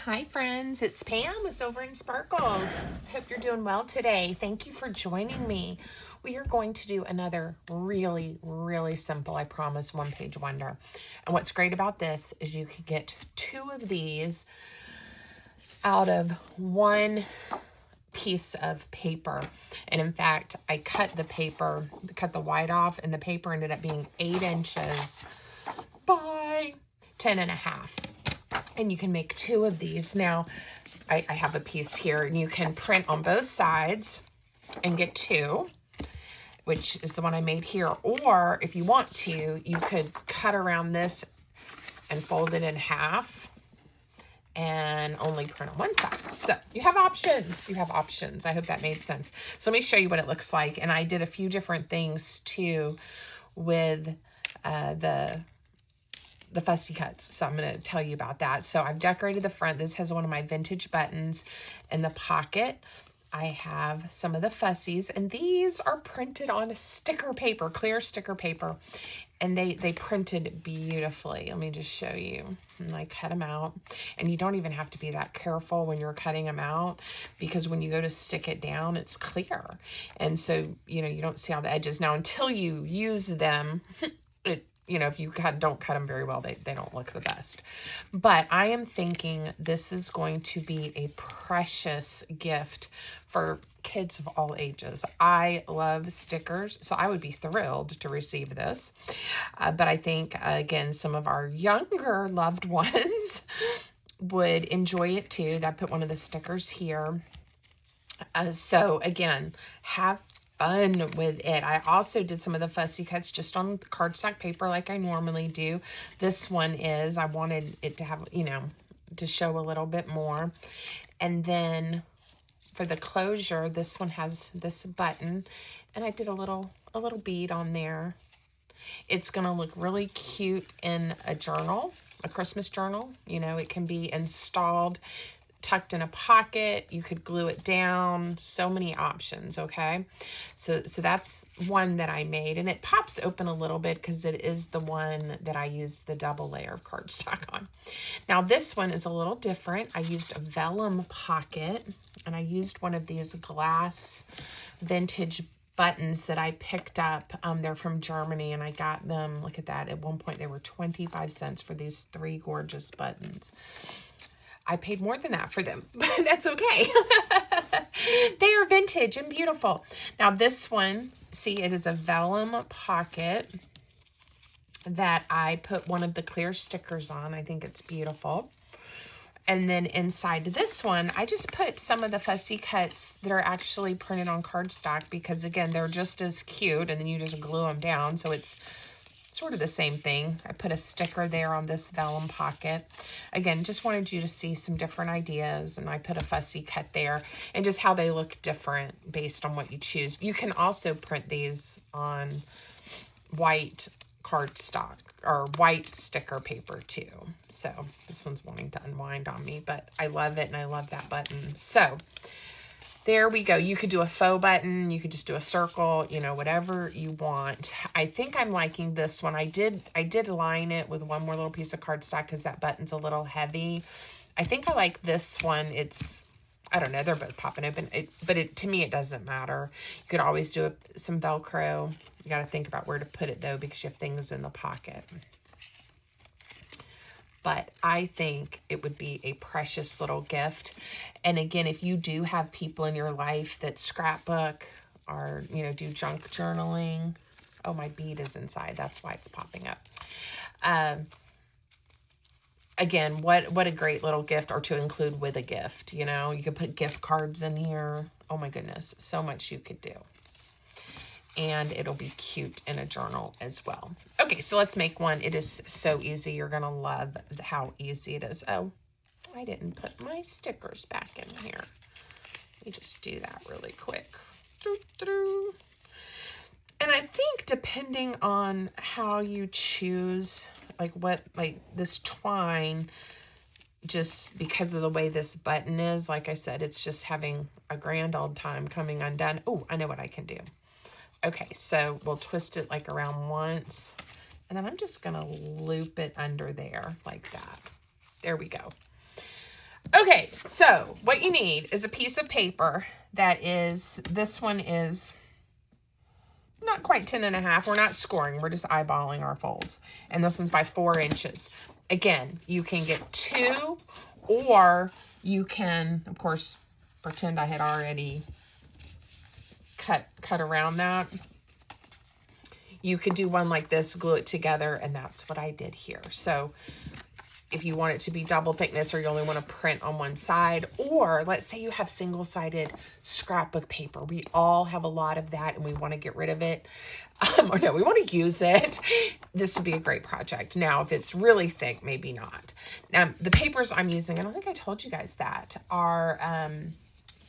Hi friends, it's Pam with Silver and Sparkles. Hope you're doing well today. Thank you for joining me. We are going to do another really simple, I promise, one-page wonder. And what's great about this is you can get two of these out of one piece of paper. And in fact, I cut the white off, and the paper ended up being 8 inches by 10.5. And you can make two of these. Now, I have a piece here, and you can print on both sides and get two, which is the one I made here. Or if you want to, you could cut around this and fold it in half and only print on one side. So you have options. You have options. I hope that made sense. So let me show you what it looks like. And I did a few different things too with the fussy cuts. So I'm going to tell you about that. So I've decorated the front. This has one of my vintage buttons in the pocket. I have some of the fussies, and these are printed on a sticker paper, clear sticker paper, and they printed beautifully. Let me just show you. And I cut them out, and you don't even have to be that careful when you're cutting them out, because when you go to stick it down, it's clear. And so, you know, you don't see all the edges. Now, until you use them, if you don't cut them very well, they don't look the best. But I am thinking this is going to be a precious gift for kids of all ages. I love stickers, so I would be thrilled to receive this. But I think, again, some of our younger loved ones would enjoy it too. I put one of the stickers here. So again, have fun with it. I also did some of the fussy cuts just on cardstock paper like I normally do. This one I wanted it to have, to show a little bit more. And then for the closure, this one has this button, and I did a little bead on there. It's going to look really cute in a journal, a Christmas journal. It can be installed, tucked in a pocket. You could glue it down. So many options, okay? So that's one that I made, and it pops open a little bit because it is the one that I used the double layer of cardstock on. Now this one is a little different. I used a vellum pocket, and I used one of these glass vintage buttons that I picked up. They're from Germany, and I got them, look at that, at one point they were 25 cents for these 3 gorgeous buttons. I paid more than that for them, but that's okay. They are vintage and beautiful. Now this one, see, it is a vellum pocket that I put one of the clear stickers on. I think it's beautiful. And then inside this one, I just put some of the fussy cuts that are actually printed on cardstock, because again, they're just as cute, and then you just glue them down. So it's sort of the same thing. I put a sticker there on this vellum pocket. Again, just wanted you to see some different ideas, and I put a fussy cut there, and just how they look different based on what you choose. You can also print these on white cardstock or white sticker paper too. So this one's wanting to unwind on me, but I love it, and I love that button. So there we go. You could do a faux button. You could just do a circle, whatever you want. I think I'm liking this one. I did line it with one more little piece of cardstock because that button's a little heavy. I think I like this one. I don't know, they're both popping open, but to me, it doesn't matter. You could always do some Velcro. You got to think about where to put it though, because you have things in the pocket. But I think it would be a precious little gift. And again, if you do have people in your life that scrapbook or, do junk journaling. Oh, my bead is inside. That's why it's popping up. Again, what a great little gift, or to include with a gift. You could put gift cards in here. Oh my goodness, so much you could do. And it'll be cute in a journal as well. Okay, so let's make one. It is so easy. You're going to love how easy it is. Oh, I didn't put my stickers back in here. Let me just do that really quick. And I think depending on how you choose, like this twine, just because of the way this button is, like I said, it's just having a grand old time coming undone. Oh, I know what I can do. Okay, so we'll twist it like around once, and then I'm just going to loop it under there like that. There we go. Okay, so what you need is a piece of paper that is, this one is not quite 10.5. We're not scoring, we're just eyeballing our folds. And this one's by 4 inches. Again, you can get 2, or you can, of course, pretend I had already cut around that. You could do one like this, glue it together, and that's what I did here. So if you want it to be double thickness, or you only want to print on one side, or let's say you have single-sided scrapbook paper. We all have a lot of that and we want to get rid of it. Or no, we want to use it. This would be a great project. Now, if it's really thick, maybe not. Now, the papers I'm using, I don't think I told you guys that, are,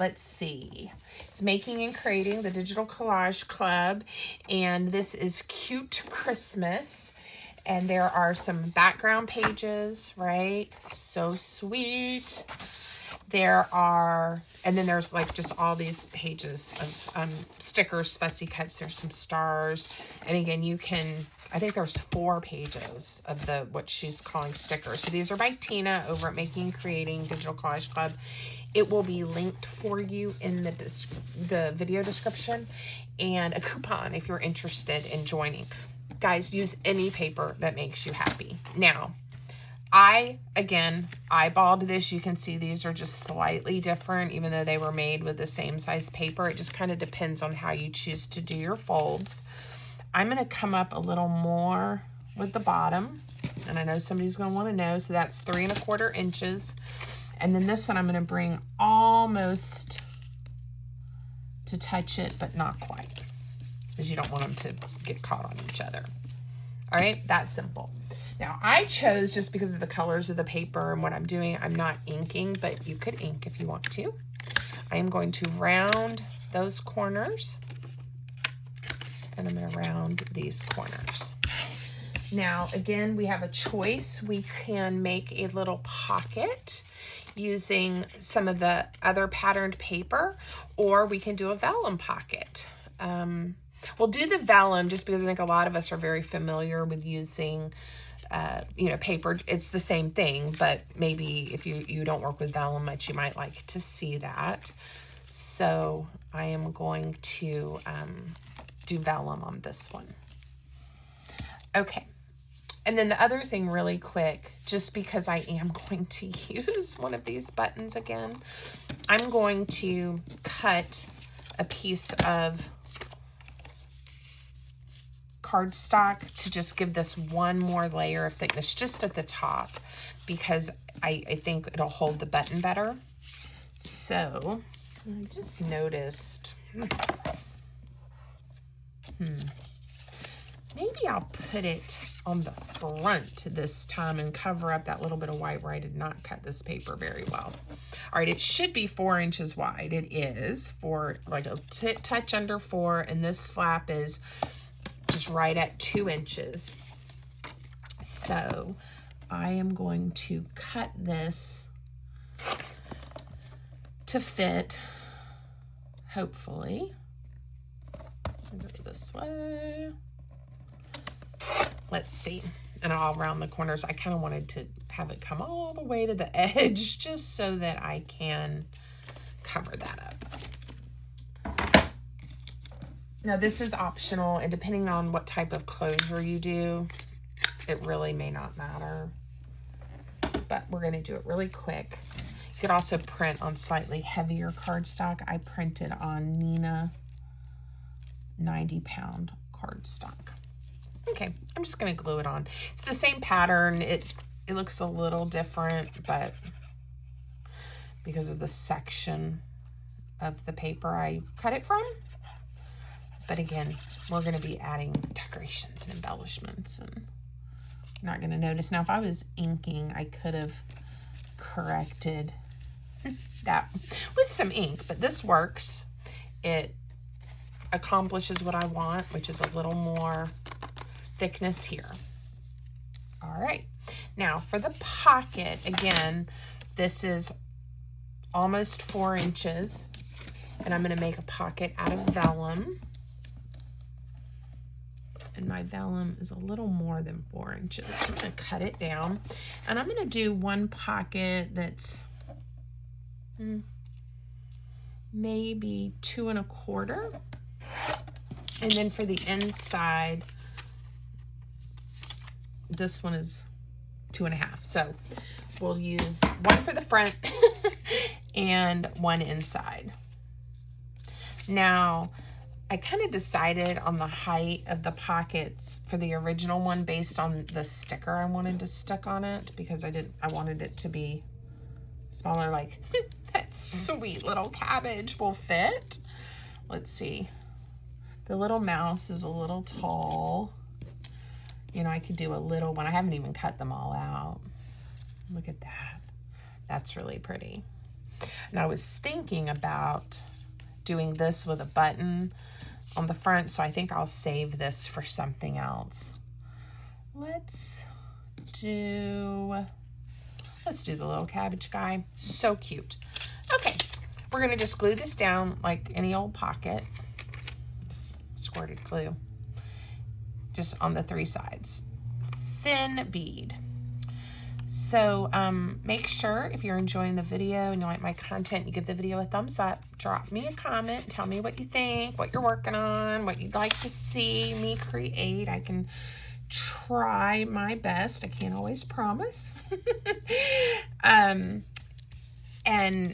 let's see, it's Making and Creating, the Digital Collage Club, and this is Cute Christmas. And there are some background pages, right? So sweet. There are, and then there's like just all these pages of stickers, fussy cuts. There's some stars. And again, you can, I think there's 4 pages of the, what she's calling stickers. So these are by Tina over at Making and Creating Digital Collage Club. It will be linked for you in the video description, and a coupon if you're interested in joining. Guys, use any paper that makes you happy. Now, again, eyeballed this. You can see these are just slightly different, even though they were made with the same size paper. It just kind of depends on how you choose to do your folds. I'm going to come up a little more with the bottom, and I know somebody's going to want to know, so that's 3¼ inches. And then this one I'm going to bring almost to touch it, but not quite, because you don't want them to get caught on each other. All right, that's simple. Now, I chose, just because of the colors of the paper and what I'm doing, I'm not inking, but you could ink if you want to. I am going to round those corners, and I'm going to round these corners. Now, again, we have a choice. We can make a little pocket using some of the other patterned paper, or we can do a vellum pocket. We'll do the vellum just because I think a lot of us are very familiar with using, paper. It's the same thing, but maybe if you don't work with vellum much, you might like to see that. So I am going to do vellum on this one. Okay. And then the other thing really quick, just because I am going to use one of these buttons again, I'm going to cut a piece of cardstock to just give this one more layer of thickness just at the top, because I think it'll hold the button better. So I just noticed, maybe I'll put it on the front this time and cover up that little bit of white where I did not cut this paper very well. All right, it should be 4 inches wide. It is, for like a touch under 4, and this flap is just right at 2 inches. So I am going to cut this to fit, hopefully. Go this way. Let's see. And I'll round the corners. I kind of wanted to have it come all the way to the edge just so that I can cover that up. Now, this is optional, and depending on what type of closure you do, it really may not matter. But we're going to do it really quick. You could also print on slightly heavier cardstock. I printed on Nina 90-pound cardstock. Okay, I'm just going to glue it on. It's the same pattern. It looks a little different, but because of the section of the paper I cut it from. But again, we're going to be adding decorations and embellishments, and you're not going to notice. Now, if I was inking, I could have corrected that with some ink, but this works. It accomplishes what I want, which is a little more thickness here. All right, now for the pocket, again, this is almost 4 inches, and I'm going to make a pocket out of vellum. And my vellum is a little more than 4 inches. So I'm going to cut it down, and I'm going to do one pocket that's maybe 2 1/4. And then for the inside, this one is 2 1/2. So we'll use one for the front and one inside. Now, I kind of decided on the height of the pockets for the original one based on the sticker I wanted to stick on it, because I wanted it to be smaller, like that sweet little cabbage will fit. Let's see. The little mouse is a little tall. You know, I could do a little one. I haven't even cut them all out. Look at that. That's really pretty. And I was thinking about doing this with a button on the front, so I think I'll save this for something else. Let's do the little cabbage guy. So cute. Okay, we're gonna just glue this down like any old pocket. Just squirted glue. Just on the 3 sides. Thin bead. So make sure if you're enjoying the video and you like my content, you give the video a thumbs up, drop me a comment, tell me what you think, what you're working on, what you'd like to see me create. I can try my best. I can't always promise. And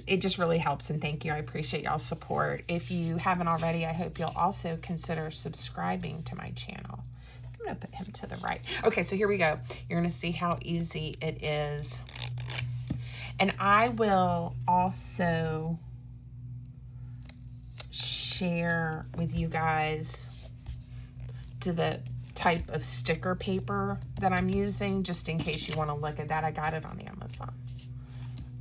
it just really helps, and thank you. I appreciate y'all's support. If you haven't already, I hope you'll also consider subscribing to my channel. I'm gonna put him to the right. Okay, so here we go. You're gonna see how easy it is. And I will also share with you guys the type of sticker paper that I'm using, just in case you want to look at that. I got it on Amazon.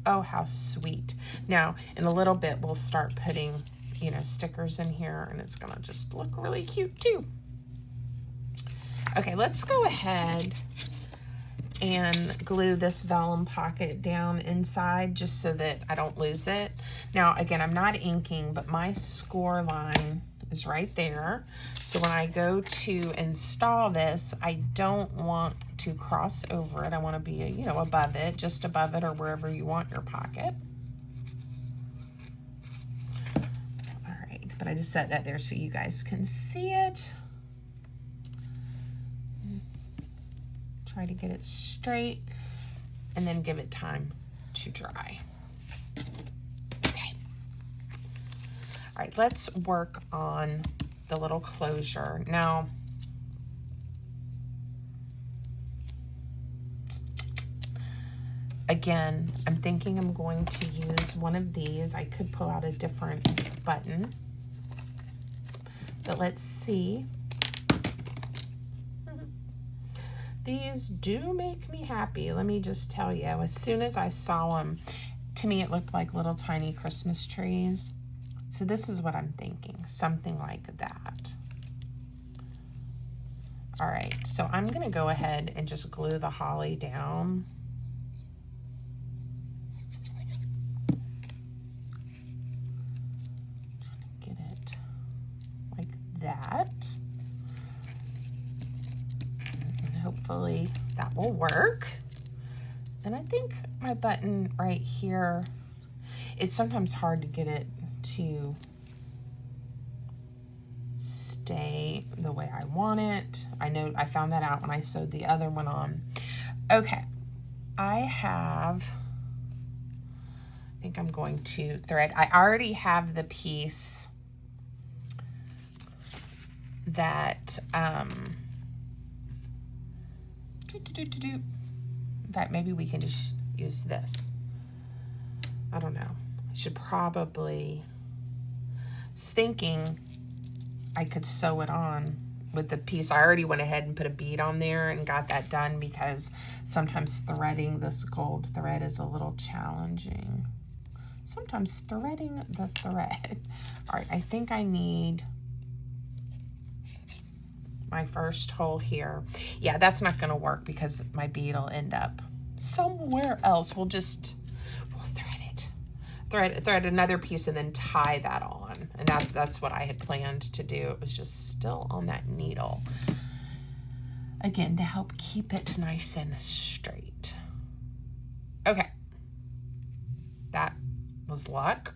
Oh, how sweet. Now, in a little bit, we'll start putting, you know, stickers in here, and it's gonna just look really cute too. Okay, let's go ahead and glue this vellum pocket down inside just so that I don't lose it. Now, again, I'm not inking, but my score line is right there. So when I go to install this, I don't want to cross over it. I want to be, you know, above it, just above it, or wherever you want your pocket. All right, but I just set that there so you guys can see it. Try to get it straight and then give it time to dry. Okay. All right, let's work on the little closure. Now, again, I'm thinking I'm going to use one of these. I could pull out a different button, but let's see. These do make me happy, let me just tell you. As soon as I saw them, to me it looked like little tiny Christmas trees. So this is what I'm thinking, something like that. All right, so I'm gonna go ahead and just glue the holly down. Get it like that. Hopefully that will work. And I think my button right here, it's sometimes hard to get it to stay the way I want it. I know I found that out when I sewed the other one on. Okay, I think I'm going to thread. I already have the piece that, in fact, maybe we can just use this. I don't know. I should probably, was thinking I could sew it on with the piece. I already went ahead and put a bead on there and got that done, because sometimes threading this gold thread is a little challenging. Sometimes threading the thread. All right, I think I need my first hole here. Yeah, that's not gonna work because my bead will end up somewhere else. We'll thread it. Thread another piece and then tie that on. And that's what I had planned to do. It was just still on that needle. Again, to help keep it nice and straight. Okay. That was luck.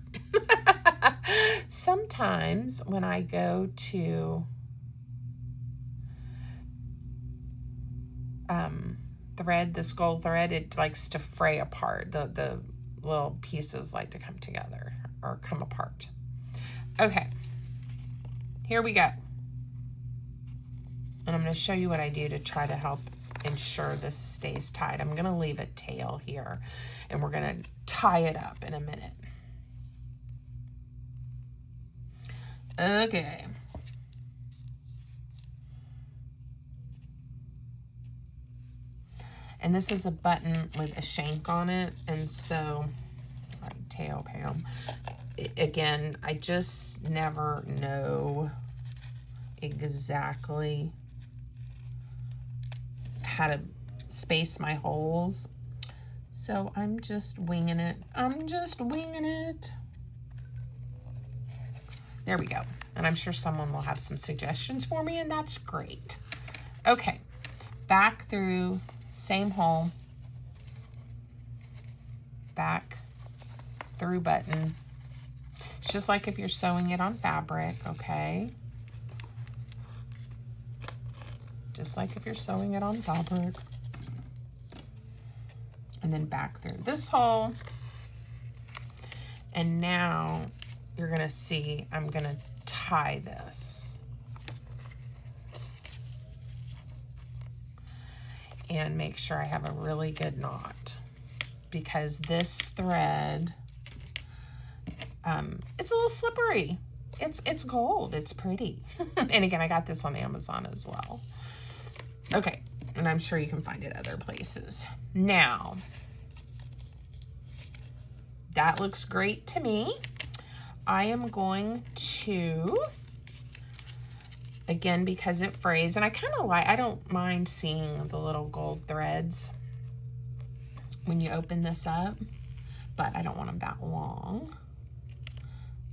Sometimes when I go to thread this gold thread, it likes to fray apart. The little pieces like to come together or come apart. Okay, here we go. And I'm going to show you what I do to try to help ensure this stays tied. I'm going to leave a tail here, and we're going to tie it up in a minute. Okay. And this is a button with a shank on it, and so, right, tail Pam. Again, I just never know exactly how to space my holes. So I'm just winging it. I'm just winging it. There we go. And I'm sure someone will have some suggestions for me, and that's great. Okay, back through, same hole. Back through button. It's just like if you're sewing it on fabric, okay? Just like if you're sewing it on fabric. And then back through this hole. And now you're gonna see I'm gonna tie this. And make sure I have a really good knot, because this thread, it's a little slippery. It's gold, it's pretty. And again, I got this on Amazon as well. Okay, and I'm sure you can find it other places. Now, that looks great to me. I am going to, again, because it frays, and I kind of like, I don't mind seeing the little gold threads when you open this up, but I don't want them that long.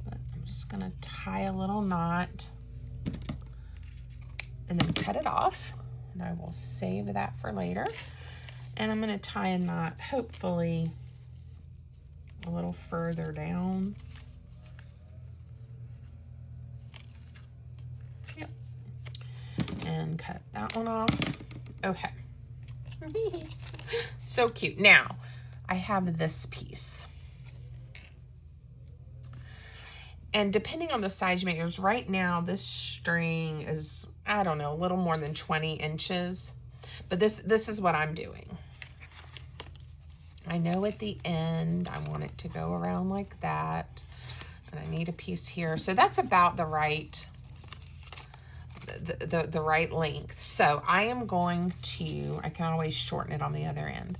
But I'm just gonna tie a little knot and then cut it off, and I will save that for later. And I'm gonna tie a knot, hopefully a little further down. Yep. And cut that one off. Okay. So cute. Now, I have this piece. And depending on the size you make, yours, right now, this string is, I don't know, a little more than 20 inches. But this is what I'm doing. I know at the end, I want it to go around like that. And I need a piece here. So that's about the right, the right length. So I am going to, I can always shorten it on the other end.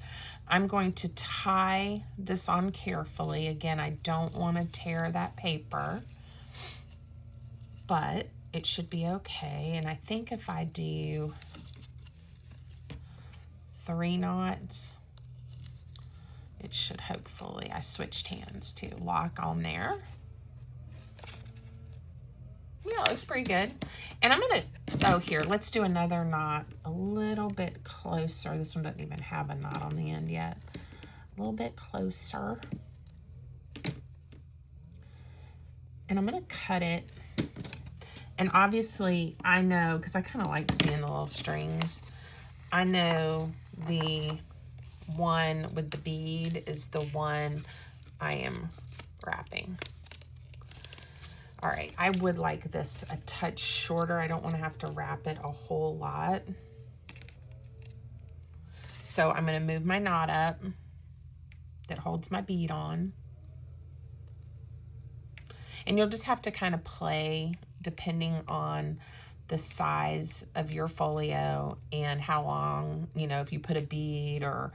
I'm going to tie this on carefully. Again, I don't want to tear that paper, but it should be okay. And I think if I do 3 knots, it should hopefully, I switched hands to lock on there. Yeah, it's pretty good. And I'm gonna, oh, here, let's do another knot a little bit closer. This one doesn't even have a knot on the end yet. A little bit closer. And I'm gonna cut it. And obviously, I know, because I kind of like seeing the little strings, I know the one with the bead is the one I am wrapping. All right, I would like this a touch shorter. I don't want to have to wrap it a whole lot. So I'm going to move my knot up that holds my bead on. And you'll just have to kind of play depending on the size of your folio and how long, you know, if you put a bead or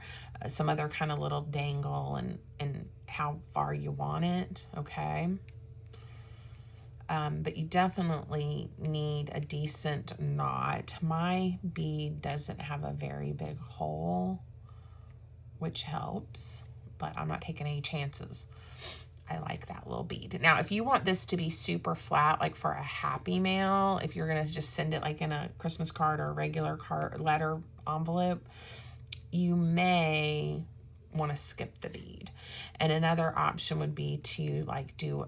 some other kind of little dangle and how far you want it, okay? But you definitely need a decent knot. My bead doesn't have a very big hole, which helps, but I'm not taking any chances. I like that little bead. Now, if you want this to be super flat, like for a Happy Mail, if you're gonna just send it like in a Christmas card or a regular card, letter envelope, you may want to skip the bead. And another option would be to like do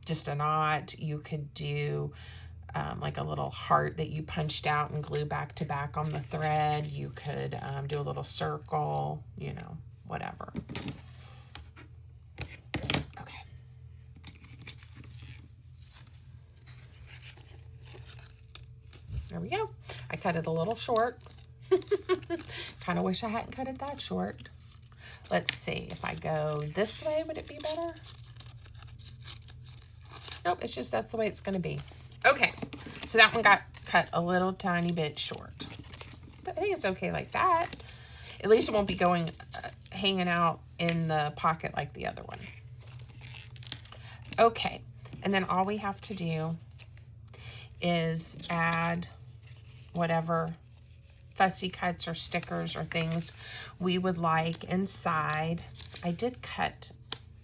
just a knot. You could do like a little heart that you punched out and glue back to back on the thread. You could do a little circle, you know, whatever. Okay. There we go. I cut it a little short. Kind of wish I hadn't cut it that short. Let's see, if I go this way, would it be better? Nope, it's just that's the way it's going to be. Okay, so that one got cut a little tiny bit short. But hey, it's okay like that. At least it won't be going, hanging out in the pocket like the other one. Okay, and then all we have to do is add whatever fussy cuts or stickers or things we would like inside. I did cut,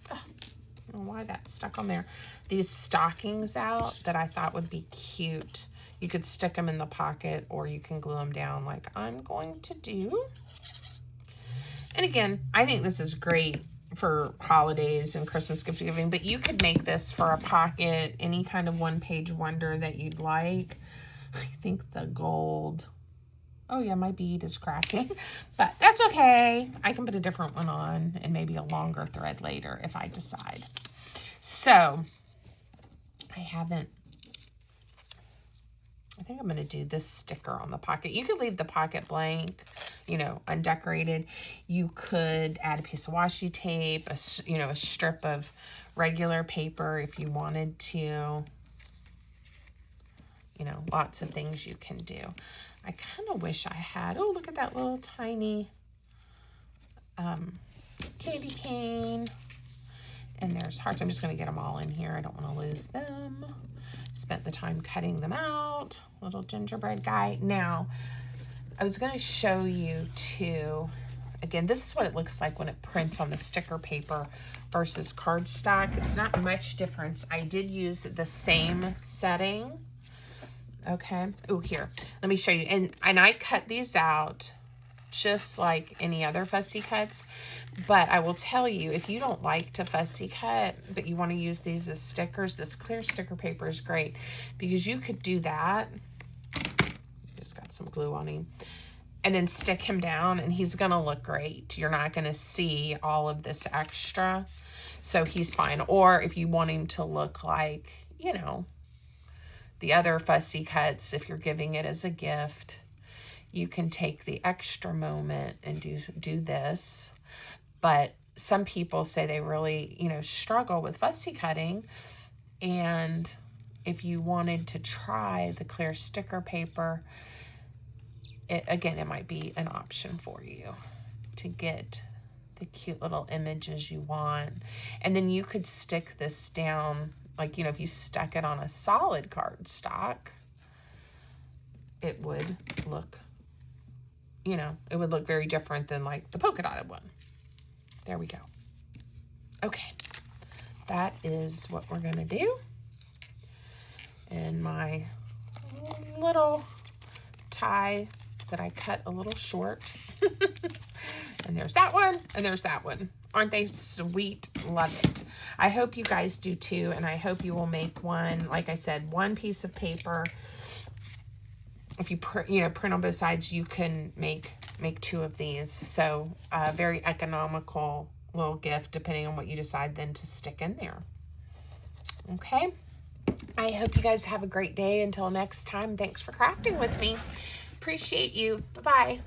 I don't know why that stuck on there, these stockings out that I thought would be cute. You could stick them in the pocket or you can glue them down like I'm going to do. And again, I think this is great for holidays and Christmas gift giving, but you could make this for a pocket, any kind of one-page wonder that you'd like. I think the gold, oh yeah, my bead is cracking, but that's okay. I can put a different one on and maybe a longer thread later if I decide. So I think I'm going to do this sticker on the pocket. You could leave the pocket blank, you know, undecorated. You could add a piece of washi tape, a strip of regular paper if you wanted to. You know, lots of things you can do. I kind of wish I had, oh, look at that little tiny candy cane. And there's hearts. I'm just going to get them all in here. I don't want to lose them. Spent the time cutting them out. Little gingerbread guy. Now, I was going to show you too. Again, this is what it looks like when it prints on the sticker paper versus cardstock. It's not much difference. I did use the same setting. Okay. Oh, here. Let me show you. And I cut these out just like any other fussy cuts. But I will tell you, if you don't like to fussy cut, but you want to use these as stickers, this clear sticker paper is great because you could do that. Just got some glue on him. And then stick him down and he's going to look great. You're not going to see all of this extra. So he's fine. Or if you want him to look like, you know, the other fussy cuts, if you're giving it as a gift, you can take the extra moment and do this. But some people say they really, you know, struggle with fussy cutting. And if you wanted to try the clear sticker paper, it might be an option for you to get the cute little images you want. And then you could stick this down, like, you know, if you stuck it on a solid cardstock, it would look, you know, it would look very different than like the polka dotted one. There we go. Okay, that is what we're gonna do. And my little tie that I cut a little short. And there's that one, and there's that one. Aren't they sweet? Love it. I hope you guys do too, and I hope you will make one, like I said, one piece of paper. If you print on both sides, you can make two of these. So very economical little gift, depending on what you decide then to stick in there. Okay. I hope you guys have a great day. Until next time, thanks for crafting with me. Appreciate you. Bye-bye.